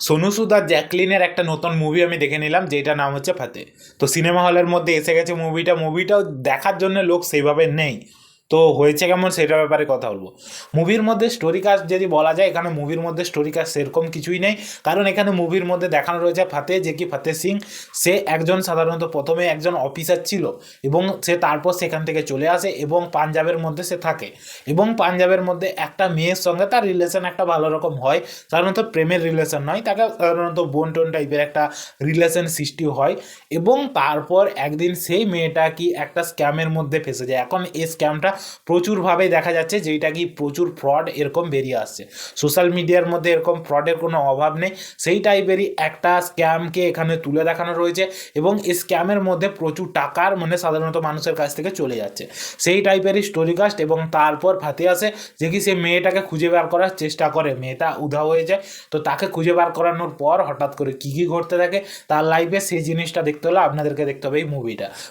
সোনু সুদ আর জ্যাকলিনের একটা নতুন মুভি আমি দেখে নিলাম, যেটার নাম হচ্ছে ফাতে। তো সিনেমা হলের মধ্যে এসে গেছে মুভিটাও দেখার জন্য লোক সেইভাবে নেই। তো হয়েছে কেমন সেটার ব্যাপারে কথা বলবো। মুভির মধ্যে স্টোরি কাস্ট যদি বলা যায়, এখানে মুভির মধ্যে স্টোরি কাস্ট সেরকম কিছুই নেই। কারণ এখানে মুভির মধ্যে দেখানো রয়েছে ফাতে, যে কি ফাতে সিং, সে একজন সাধারণত প্রথমে একজন অফিসার ছিল এবং সে তারপর সেখান থেকে চলে আসে এবং পাঞ্জাবের মধ্যে সে থাকে। এবং পাঞ্জাবের মধ্যে একটা মেয়ের সঙ্গে তার রিলেশন একটা ভালো রকম হয়। সাধারণত প্রেমের রিলেশন নয়, তাকে সাধারণত বোন টোন টাইপের একটা রিলেশন সৃষ্টি হয়। এবং তারপর একদিন সেই মেয়েটা কি একটা স্ক্যামের মধ্যে ফেসে যায়। এখন এই স্ক্যামটা প্রচুরভাবে দেখা যাচ্ছে, যেটা কি প্রচুর ফ্রড এরকম বেরিয়ে আসছে। সোশ্যাল মিডিয়ার মধ্যে এরকম ফ্রডের কোনো অভাব নেই, সেই টাইপেরই একটা স্ক্যামকে এখানে তুলে দেখানো রয়েছে। এবং এই স্ক্যামের মধ্যে প্রচুর টাকার মানে সাধারণত মানুষের কাছ থেকে চলে যাচ্ছে, সেই টাইপেরই স্টোরি কাস্ট। এবং তারপর ফাতে আসে, যে কি সে মেয়েটাকে খুঁজে বার করার চেষ্টা করে, মেয়েটা উধাও হয়ে যায়। তো তাকে খুঁজে বার করানোর পর হঠাৎ করে কী কী ঘটতে থাকে তার লাইফে, সেই জিনিসটা দেখতে হলে আপনাদেরকে দেখতে হবে এই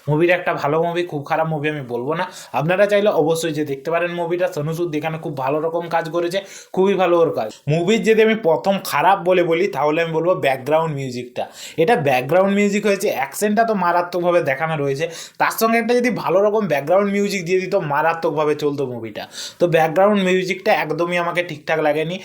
মুভিটা একটা ভালো মুভি, খুব খারাপ মুভি আমি বলবো না। আপনারা চাইলে অবশ্যই যে দেখতে পারেন মুভিটা। সোনু সুদ এখানে খুব ভালো রকম কাজ করেছে, খুবই ভালো ওর কাজ। মুভির যদি আমি প্রথম খারাপ বলি তাহলে আমি বলবো ব্যাকগ্রাউন্ড মিউজিকটা। এটা ব্যাকগ্রাউন্ড মিউজিক হয়েছে, অ্যাকশনটা তো মারাত্মকভাবে দেখানো রয়েছে, তার সঙ্গে একটা যদি ভালো রকম ব্যাকগ্রাউন্ড মিউজিক দিয়ে দিত মারাত্মকভাবে চলতো মুভিটা। তো ব্যাকগ্রাউন্ড মিউজিকটা একদমই আমাকে ঠিকঠাক লাগেনি।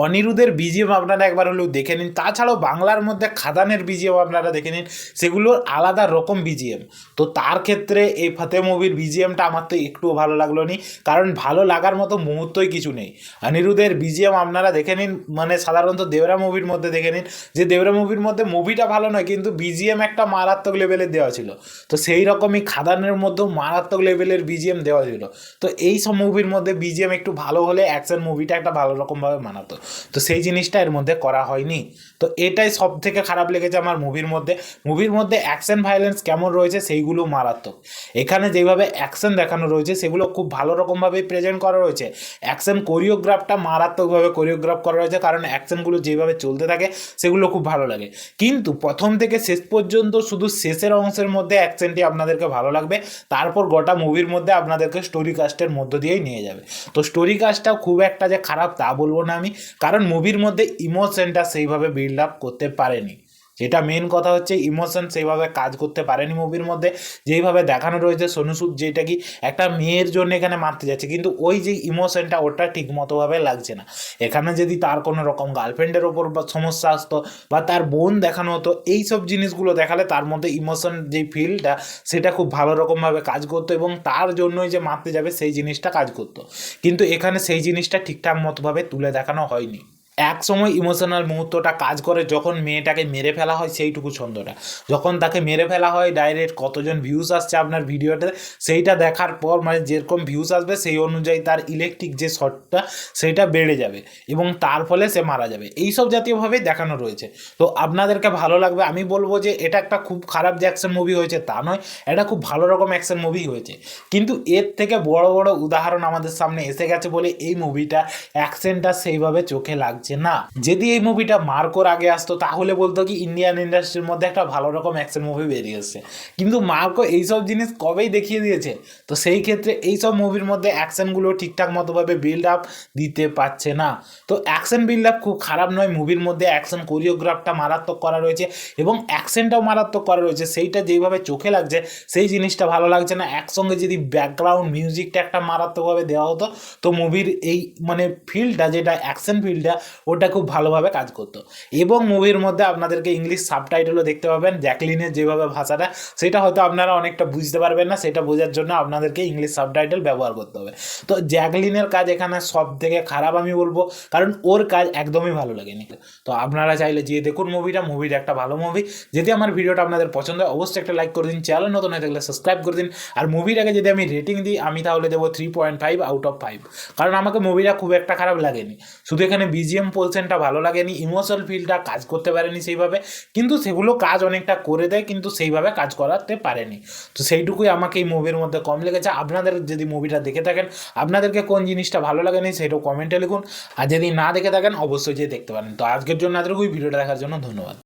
অনিরুদ্ধের বিজিএম আপনারা একবার হলেও দেখে নিন, তাছাড়াও বাংলার মধ্যে খাদানের বিজিএম আপনারা দেখে নিন, সেগুলোর আলাদা রকম বিজিএম। তো তার ক্ষেত্রে এই ফাতে মুভির বিজিএমটা আমার তো একটুও ভালো লাগলো নি, কারণ ভালো লাগার মতো মুহূর্তই কিছু নেই। অনিরুদ্ধের বিজিএম আপনারা দেখে নিন, মানে সাধারণত দেবরা মুভির মধ্যে দেখে নিন, যে দেবরা মুভির মধ্যে মুভিটা ভালো নয় কিন্তু বিজিএম একটা মারাত্মক লেভেলের দেওয়া ছিল। তো সেই রকমই খাদানের মধ্যেও মারাত্মক লেভেলের বিজিএম দেওয়া ছিল। তো এই সব মুভির মধ্যে বিজিএম একটু ভালো হলে অ্যাকশন মুভিটা একটা ভালো রকমভাবে মানাতো। তো সেই জিনিসটা এর মধ্যে করা হয়নি। তো এটাই সব থেকে খারাপ লেগেছে আমার মুভির মধ্যে অ্যাকশন ভায়োলেন্স কেমন রয়েছে সেইগুলো মারাত্মক। এখানে যেভাবে অ্যাকশন দেখানো রয়েছে সেগুলো খুব ভালো রকমভাবেই প্রেজেন্ট করা রয়েছে। অ্যাকশন কোরিওগ্রাফটা মারাত্মকভাবে কোরিওগ্রাফ করা রয়েছে, কারণ অ্যাকশনগুলো যেভাবে চলতে থাকে সেগুলো খুব ভালো লাগে। কিন্তু প্রথম থেকে শেষ পর্যন্ত শুধু শেষের অংশের মধ্যে অ্যাকশনটি আপনাদেরকে ভালো লাগবে, তারপর গোটা মুভির মধ্যে আপনাদেরকে স্টোরি কাস্টের মধ্য দিয়েই নিয়ে যাবে। তো স্টোরি কাস্টটাও খুব একটা যে খারাপ তা বলবো না আমি, কারণ মুভির মধ্যে ইমোশনটা সেইভাবে বিল্ড আপ করতে পারেনি। যেটা মেন কথা হচ্ছে, ইমোশন সেইভাবে কাজ করতে পারেনি মুভির মধ্যে। যেইভাবে দেখানো রয়েছে সোনু সুদ যেটা কি একটা মেয়ের জন্য এখানে মারতে যাচ্ছে, কিন্তু ওই যে ইমোশনটা ওটা ঠিক মতোভাবে লাগছে না। এখানে যদি তার কোনো রকম গার্লফ্রেন্ডের ওপর বা সমস্যা আসতো বা তার বোন দেখানো হতো, এই সব জিনিসগুলো দেখালে তার মধ্যে ইমোশন যে ফিলটা সেটা খুব ভালো রকমভাবে কাজ করতো এবং তার জন্যই যে মারতে যাবে সেই জিনিসটা কাজ করতো। কিন্তু এখানে সেই জিনিসটা ঠিকঠাক মতোভাবে তুলে দেখানো হয়নি। এক সময় ইমোশনাল মুহূর্তটা কাজ করে যখন মেয়েটাকে মেরে ফেলা হয়, সেইটুকু ছন্দটা যখন তাকে মেরে ফেলা হয়, ডাইরেক্ট কতজন ভিউজ আসছে আপনার ভিডিওতে সেইটা দেখার পর মানে যেরকম ভিউজ আসবে সেই অনুযায়ী তার ইলেকট্রিক যে শটটা সেইটা বেড়ে যাবে এবং তার ফলে সে মারা যাবে, এইসব জাতীয়ভাবেই দেখানো রয়েছে। তো আপনাদেরকে ভালো লাগবে। আমি বলবো যে এটা একটা খুব খারাপ যে অ্যাকশন মুভি হয়েছে তা নয়, এটা খুব ভালো রকম অ্যাকশন মুভি হয়েছে। কিন্তু এর থেকে বড় বড় উদাহরণ আমাদের সামনে এসে গেছে বলে এই মুভিটা অ্যাকশনটা সেইভাবে চোখে লাগছে না। যদি এই মুভিটা মার্কোর আগে আসতো তাহলে বলতো কি ইন্ডিয়ান ইন্ডাস্ট্রির মধ্যে একটা ভালো রকম অ্যাকশন মুভি বেরিয়ে এসেছে, কিন্তু মার্কো এইসব জিনিস কবেই দেখিয়ে দিয়েছে। তো সেই ক্ষেত্রে এইসব মুভির মধ্যে অ্যাকশনগুলো ঠিকঠাক মতোভাবে বিল্ড আপ দিতে পারছে না। তো অ্যাকশন বিল্ড আপ খুব খারাপ নয়, মুভির মধ্যে অ্যাকশন কোরিওগ্রাফটা মারাত্মক করা রয়েছে এবং অ্যাকশনটাও মারাত্মক করা রয়েছে, সেইটা যেইভাবে চোখে লাগছে সেই জিনিসটা ভালো লাগছে না। একসঙ্গে যদি ব্যাকগ্রাউন্ড মিউজিকটা একটা মারাত্মকভাবে দেওয়া হতো তো মুভির এই মানে ফিল্ডটা যেটা অ্যাকশন ফিল্ডটা ওটা খুব ভালোভাবে কাজ করতো। এবং মুভির মধ্যে আপনাদেরকে ইংলিশ সাবটাইটেলও দেখতে পাবেন, জ্যাকলিনের যেভাবে ভাষাটা সেটা হয়তো আপনারা অনেকটা বুঝতে পারবেন না, সেটা বোঝার জন্য আপনাদেরকে ইংলিশ সাবটাইটেল ব্যবহার করতে হবে। তো জ্যাকলিনের কাজ এখানে সব থেকে খারাপ আমি বলবো, কারণ ওর কাজ একদমই ভালো লাগেনি। তো আপনারা চাইলে যে দেখুন মুভিটা একটা ভালো মুভি। যদি আমার ভিডিওটা আপনাদের পছন্দ হয় অবশ্যই একটা লাইক করে দিন, চ্যানেল নতুন হয়ে থাকলে সাবস্ক্রাইব করে দিন। আর মুভিটাকে যদি আমি রেটিং দিই আমি তাহলে দেবো 3.5 আউট অফ 5, কারণ আমাকে মুভিটা খুব একটা খারাপ লাগেনি। শুধু এখানে বিজিএম পোর্শনটা ভালো লাগেনি, ইমোশনাল ফিলটা কাজ করতে পারেনি সেইভাবে, কিন্তু সেগুলো কাজ অনেকটা করে দেয় কিন্তু সেইভাবে কাজ করাতে পারেনি। তো সেইটুকুই আমাকে এই মুভির মধ্যে কম লেগেছে। আপনাদের যদি মুভিটা দেখে থাকেন আপনাদেরকে কোন জিনিসটা ভালো লাগেনি সেটাও কমেন্টে লিখুন, আর যদি না দেখে থাকেন অবশ্যই যে দেখতে পারেন। তো আজকের জন্য এতটুকুই, ভিডিওটা দেখার জন্য ধন্যবাদ।